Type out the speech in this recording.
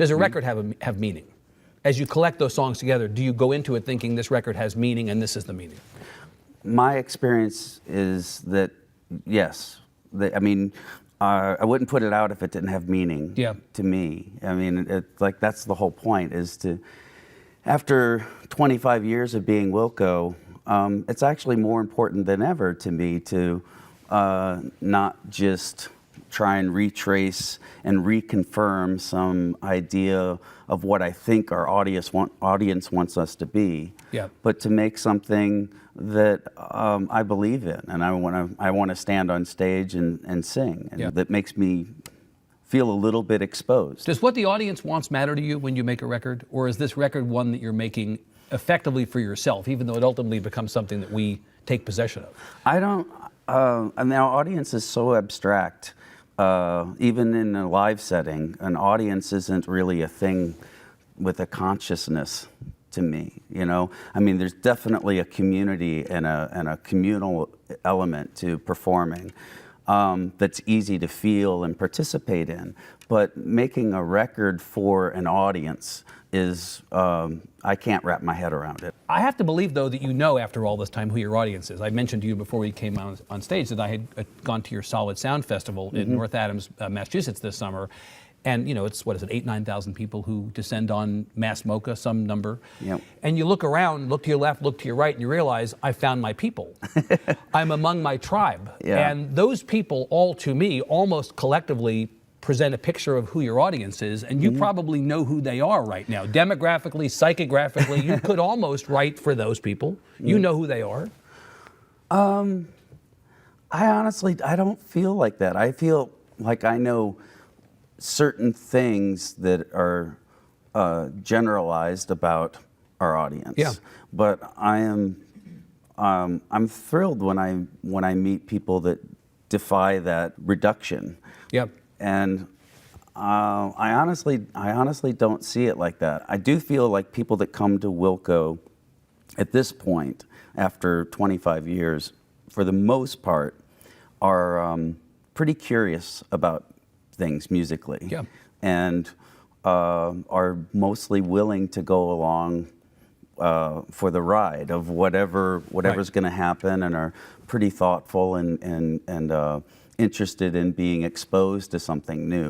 Does a record have meaning? As you collect those songs together, do you go into it thinking this record has meaning and this is the meaning? My experience is that, yes. I mean, I wouldn't put it out if it didn't have meaning to me. I mean, like that's the whole point, is to, after 25 years of being Wilco, it's actually more important than ever to me to not just try and retrace and reconfirm some idea of what I think our audience wants us to be, but to make something that I believe in, and I want to stand on stage and sing, and that makes me feel a little bit exposed. Does what the audience wants matter to you when you make a record, or is this record one that you're making effectively for yourself, even though it ultimately becomes something that we take possession of? I don't. And our audience is so abstract. Even in a live setting, an audience isn't really a thing with a consciousness to me, you know? I mean, there's definitely a community and a communal element to performing that's easy to feel and participate in. But making a record for an audience is, I can't wrap my head around it. I have to believe, though, that you know after all this time who your audience is. I mentioned to you before we came on stage that I had gone to your Solid Sound Festival in North Adams, Massachusetts this summer. And, you know, it's, what is it, 8,000 to 9,000 people who descend on Mass MoCA, some number. And you look around, look to your left, look to your right, and you realize, I found my people. I'm among my tribe. And those people, all to me, almost collectively present a picture of who your audience is, and you probably know who they are right now. Demographically, psychographically, you could almost write for those people. You know who they are. I honestly, I don't feel like that. I feel like I know certain things that are generalized about our audience. But I'm thrilled when I meet people that defy that reduction. And I honestly don't see it like that. I do feel like people that come to Wilco at this point, after 25 years, for the most part, are pretty curious about things musically, and are mostly willing to go along for the ride of whatever's going to happen, and are pretty thoughtful and interested in being exposed to something new.